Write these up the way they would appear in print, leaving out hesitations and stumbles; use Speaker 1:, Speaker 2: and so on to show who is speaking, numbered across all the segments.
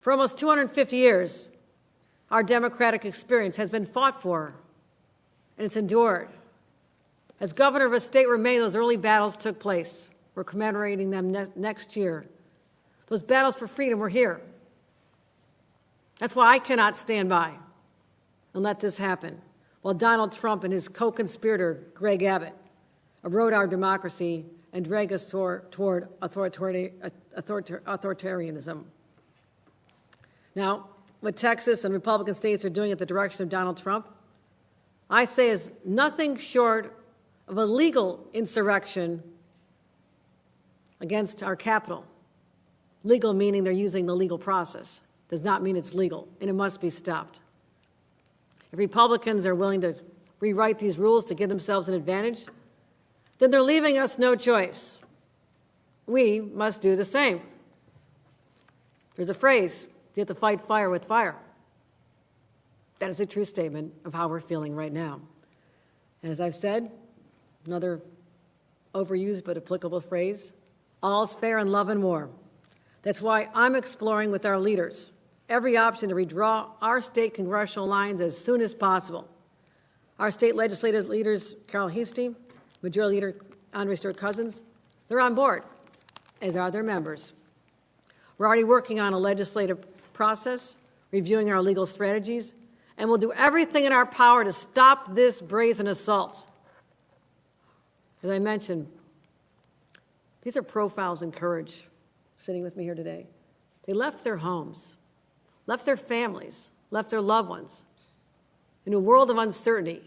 Speaker 1: For almost 250 years, our democratic experience has been fought for, and it's endured. As governor of a state where many of those early battles took place, we're commemorating them next year. Those battles for freedom were here. That's why I cannot stand by and let this happen while Donald Trump and his co-conspirator, Greg Abbott, erode our democracy and drag us toward authoritarianism. Now, what Texas and Republican states are doing at the direction of Donald Trump, I say is nothing short of a legal insurrection against our capital. Legal meaning they're using the legal process. Does not mean it's legal, and it must be stopped. If Republicans are willing to rewrite these rules to give themselves an advantage, then they're leaving us no choice. We must do the same. There's a phrase, you have to fight fire with fire. That is a true statement of how we're feeling right now. And as I've said, another overused but applicable phrase, all's fair in love and war. That's why I'm exploring with our leaders every option to redraw our state congressional lines as soon as possible. Our state legislative leaders, Carol Heastie, Majority Leader Andre Stewart-Cousins, they're on board, as are their members. We're already working on a legislative process, reviewing our legal strategies, and we'll do everything in our power to stop this brazen assault. As I mentioned, these are profiles in courage sitting with me here today. They left their homes, left their families, left their loved ones in a world of uncertainty.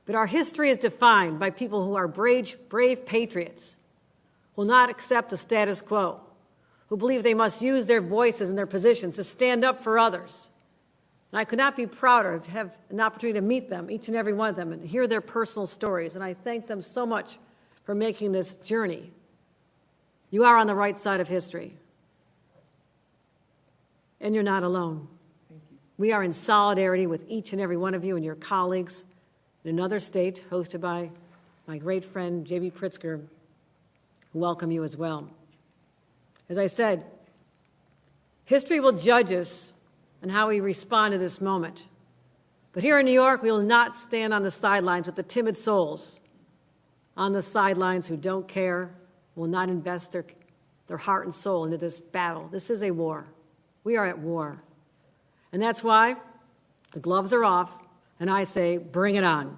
Speaker 1: But our history is defined by people who are brave patriots, who will not accept the status quo, who believe they must use their voices and their positions to stand up for others. And I could not be prouder to have an opportunity to meet them, each and every one of them, and hear their personal stories. And I thank them so much for making this journey. You are on the right side of history. And you're not alone. Thank you. We are in solidarity with each and every one of you and your colleagues in another state, hosted by my great friend, J.B. Pritzker, who welcome you as well. As I said, history will judge us on how we respond to this moment. But here in New York, we will not stand on the sidelines with the timid souls on the sidelines who don't care, will not invest their heart and soul into this battle. This is a war. We are at war. And that's why the gloves are off, and I say, bring it on.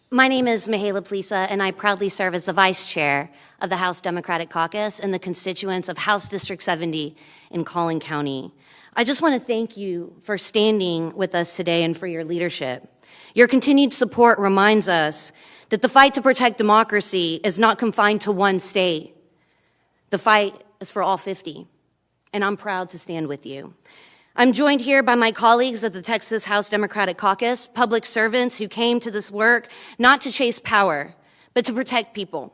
Speaker 2: My name is Mihaela Plisa, and I proudly serve as the vice chair of the House Democratic Caucus and the constituents of House District 70 in Collin County. I just want to thank you for standing with us today and for your leadership. Your continued support reminds us that the fight to protect democracy is not confined to one state. The fight is for all 50, and I'm proud to stand with you. I'm joined here by my colleagues at the Texas House Democratic Caucus, public servants who came to this work not to chase power, but to protect people.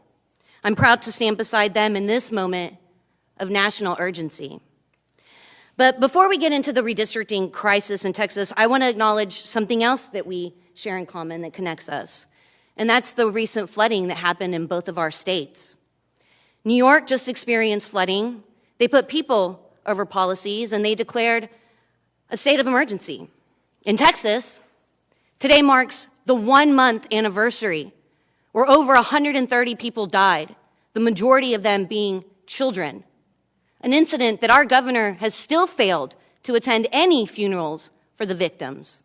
Speaker 2: I'm proud to stand beside them in this moment of national urgency. But before we get into the redistricting crisis in Texas, I want to acknowledge something else that we share in common that connects us, and that's the recent flooding that happened in both of our states. New York just experienced flooding. They put people over policies, and they declared a state of emergency. In Texas, today marks the 1-month anniversary where over 130 people died, the majority of them being children. An incident that our governor has still failed to attend any funerals for the victims.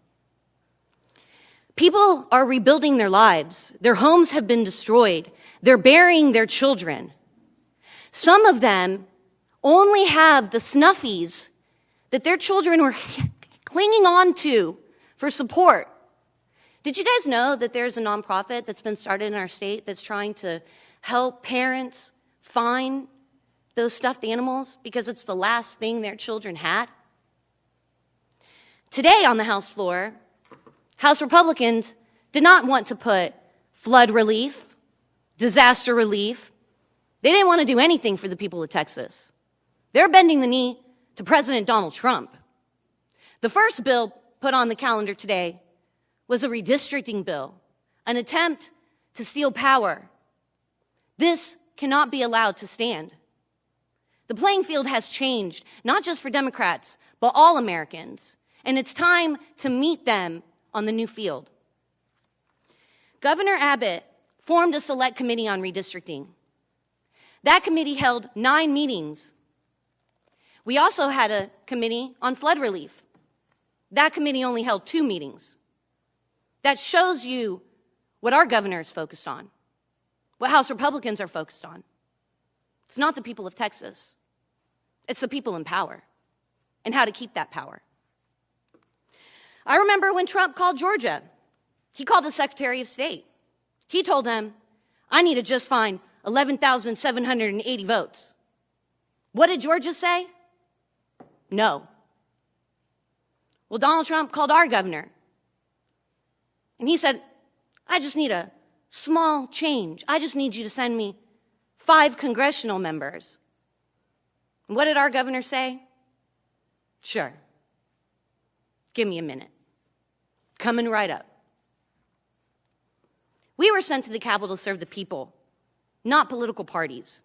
Speaker 2: People are rebuilding their lives. Their homes have been destroyed. They're burying their children. Some of them only have the snuffies that their children were clinging on to for support. Did you guys know that there's a nonprofit that's been started in our state that's trying to help parents find those stuffed animals because it's the last thing their children had? Today on the House floor, House Republicans did not want to put flood relief, disaster relief. They didn't want to do anything for the people of Texas. They're bending the knee to President Donald Trump. The first bill put on the calendar today was a redistricting bill, an attempt to steal power. This cannot be allowed to stand. The playing field has changed, not just for Democrats, but all Americans. And it's time to meet them on the new field. Governor Abbott formed a select committee on redistricting. That committee held 9 meetings. We also had a committee on flood relief. That committee only held 2 meetings. That shows you what our governor is focused on, what House Republicans are focused on. It's not the people of Texas. It's the people in power and how to keep that power. I remember when Trump called Georgia. He called the Secretary of State. He told them, I need to just find 11,780 votes. What did Georgia say? No. Well, Donald Trump called our governor. And he said, I just need a small change. I just need you to send me 5 congressional members. And what did our governor say? Sure. Give me a minute. Coming right up. We were sent to the Capitol to serve the people, not political parties.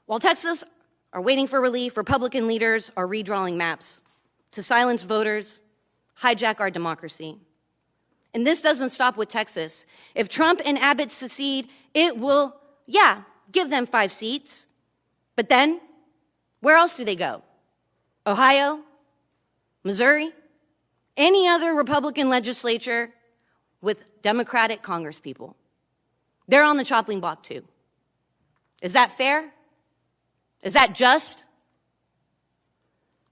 Speaker 2: While Texas are waiting for relief, Republican leaders are redrawing maps to silence voters, hijack our democracy. And this doesn't stop with Texas. If Trump and Abbott secede, it will, give them 5 seats. But then, where else do they go? Ohio? Missouri? Any other Republican legislature with Democratic congresspeople? They're on the chopping block too. Is that fair? Is that just?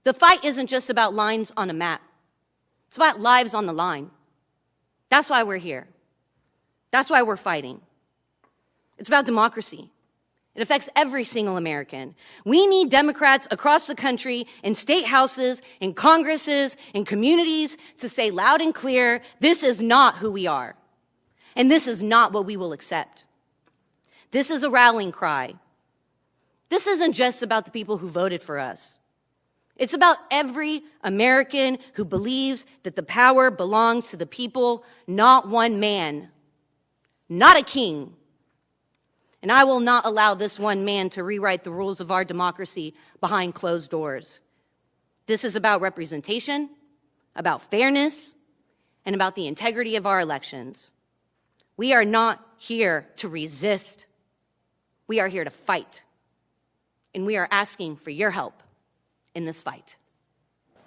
Speaker 2: The fight isn't just about lines on a map. It's about lives on the line. That's why we're here. That's why we're fighting. It's about democracy. It affects every single American. We need Democrats across the country, in state houses, in Congresses, in communities, to say loud and clear, this is not who we are. And this is not what we will accept. This is a rallying cry. This isn't just about the people who voted for us. It's about every American who believes that the power belongs to the people, not one man, not a king. And I will not allow this one man to rewrite the rules of our democracy behind closed doors. This is about representation, about fairness, and about the integrity of our elections. We are not here to resist. We are here to fight. And we are asking for your help in this fight.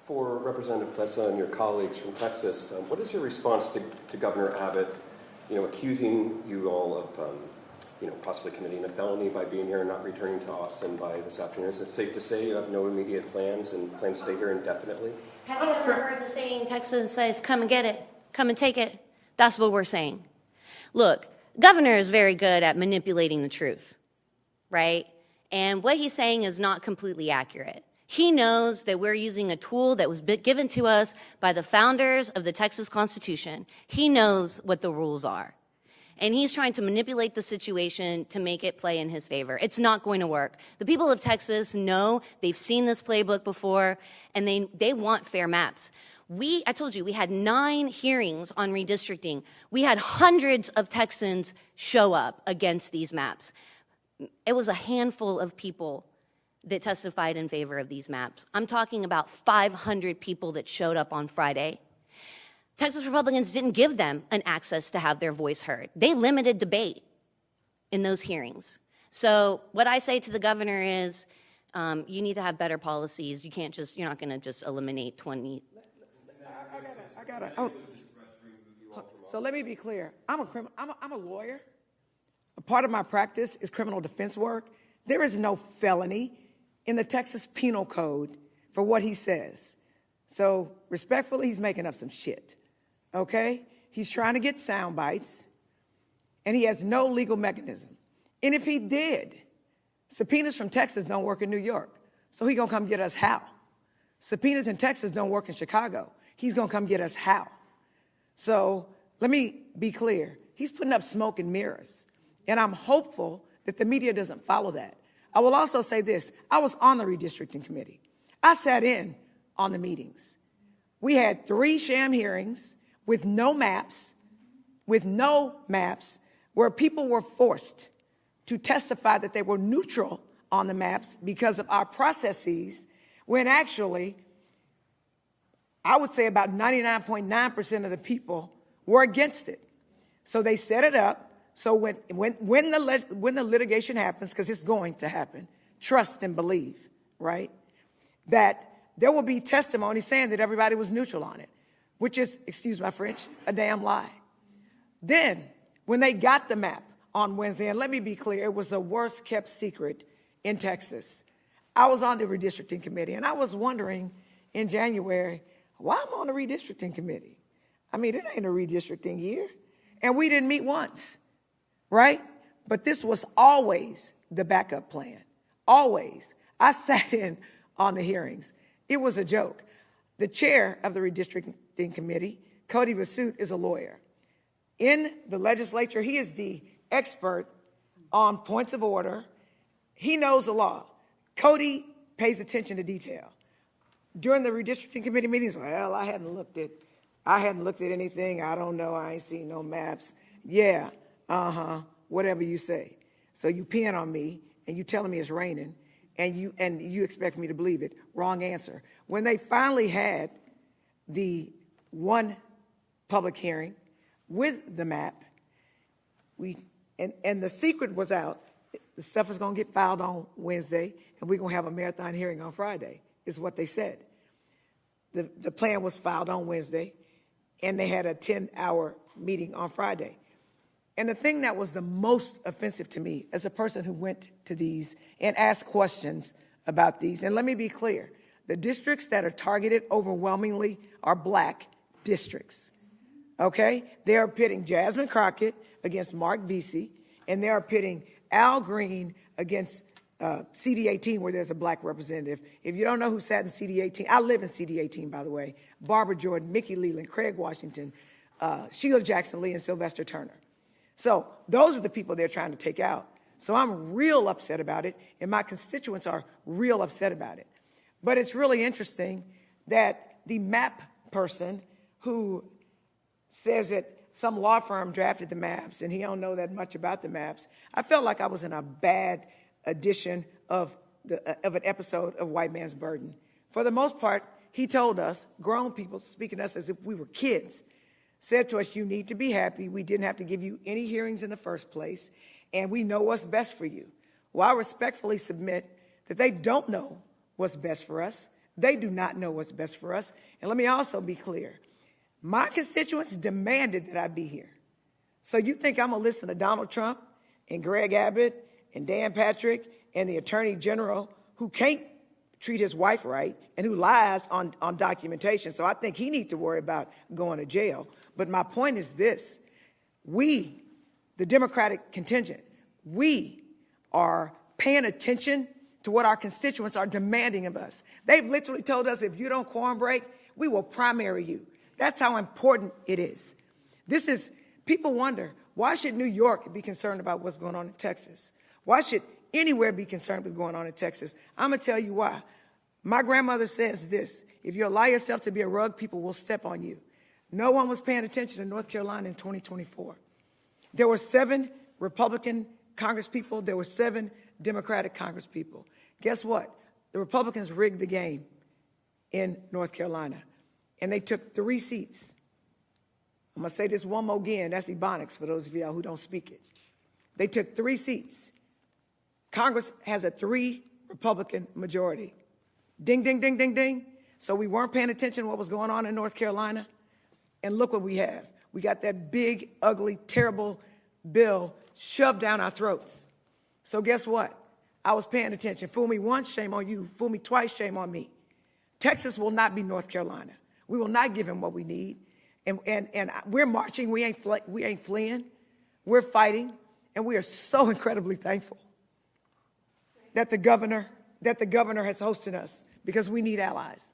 Speaker 3: For Representative Plessa and your colleagues from Texas, what is your response to Governor Abbott, accusing you all of, possibly committing a felony by being here and not returning to Austin by this afternoon? Is it safe to say you have no immediate plans and plan to stay here indefinitely?
Speaker 2: Have you ever heard the saying, Texas says, come and get it, come and take it? That's what we're saying. Look, Governor is very good at manipulating the truth, right? And what he's saying is not completely accurate. He knows that we're using a tool that was given to us by the founders of the Texas Constitution. He knows what the rules are. And he's trying to manipulate the situation to make it play in his favor. It's not going to work. The people of Texas know, they've seen this playbook before, and they want fair maps. I told you, we had 9 hearings on redistricting. We had hundreds of Texans show up against these maps. It was a handful of people that testified in favor of these maps. I'm talking about 500 people that showed up on Friday. Texas Republicans didn't give them an access to have their voice heard. They limited debate in those hearings. So what I say to the governor is, you need to have better policies. You're not going to just eliminate 20.
Speaker 4: I got it. So let me be clear. I'm a lawyer. A part of my practice is criminal defense work. There is no felony in the Texas Penal Code for what he says. So respectfully, he's making up some shit, okay? He's trying to get sound bites, and he has no legal mechanism. And if he did, subpoenas from Texas don't work in New York, so he's gonna come get us how? Subpoenas in Texas don't work in Chicago. He's gonna come get us how? So let me be clear. He's putting up smoke and mirrors, and I'm hopeful that the media doesn't follow that. I will also say this. I was on the redistricting committee. I sat in on the meetings. We had 3 sham hearings with no maps, where people were forced to testify that they were neutral on the maps because of our processes, when actually, I would say about 99.9% of the people were against it. So they set it up. So when the litigation happens, because it's going to happen, trust and believe, right? That there will be testimony saying that everybody was neutral on it, which is, excuse my French, a damn lie. Then, when they got the map on Wednesday, and let me be clear, it was the worst kept secret in Texas. I was on the redistricting committee, and I was wondering in January, why am I on the redistricting committee? I mean, it ain't a redistricting year. And we didn't meet once, right? But this was always the backup plan, always. I sat in on the hearings. It was a joke. The chair of the redistricting committee, Cody Vasut, is a lawyer. In the legislature, he is the expert on points of order. He knows the law. Cody pays attention to detail. During the redistricting committee meetings, well, I hadn't looked at anything. I don't know. I ain't seen no maps. Yeah, whatever you say. So you pin on me and you telling me it's raining and you expect me to believe it. Wrong answer. When they finally had the one public hearing with the map, and the secret was out. The stuff is going to get filed on Wednesday, and we're going to have a marathon hearing on Friday, is what they said. The plan was filed on Wednesday, and they had a 10-hour meeting on Friday. And the thing that was the most offensive to me as a person who went to these and asked questions about these, and let me be clear, the districts that are targeted overwhelmingly are black districts, okay? They are pitting Jasmine Crockett against Mark Vesey, and they are pitting Al Green against CD18, where there's a black representative. If you don't know who sat in CD18, I live in CD18, by the way, Barbara Jordan, Mickey Leland, Craig Washington, Sheila Jackson Lee, and Sylvester Turner. So those are the people they're trying to take out. So I'm real upset about it, and my constituents are real upset about it. But it's really interesting that the map person who says that some law firm drafted the maps and he don't know that much about the maps, I felt like I was in a bad edition of an episode of White Man's Burden. For the most part, he told us, grown people, speaking to us as if we were kids, said to us, you need to be happy. We didn't have to give you any hearings in the first place, and we know what's best for you. Well, I respectfully submit that they don't know what's best for us. They do not know what's best for us. And let me also be clear. My constituents demanded that I be here. So you think I'm going to listen to Donald Trump and Greg Abbott and Dan Patrick and the Attorney General who can't treat his wife right and who lies on documentation? So I think he needs to worry about going to jail. But my point is this. We, the Democratic contingent, we are paying attention to what our constituents are demanding of us. They've literally told us, if you don't quorum break, we will primary you. That's how important it is. People wonder, why should New York be concerned about what's going on in Texas? Why should anywhere be concerned with what's going on in Texas? I'm going to tell you why. My grandmother says this, if you allow yourself to be a rug, people will step on you. No one was paying attention to North Carolina in 2024. There were 7 Republican congresspeople. There were 7 Democratic congresspeople. Guess what? The Republicans rigged the game in North Carolina, and they took 3 seats. I'm going to say this one more again. That's Ebonics for those of y'all who don't speak it. They took 3 seats. Congress has a 3 Republican majority. Ding, ding, ding, ding, ding. So we weren't paying attention to what was going on in North Carolina. And look what we have. We got that big, ugly, terrible bill shoved down our throats. So guess what? I was paying attention. Fool me once, shame on you. Fool me twice, shame on me. Texas will not be North Carolina. We will not give him what we need. And we're marching. We ain't fleeing. We're fighting. And we are so incredibly thankful that the governor has hosted us, because we need allies.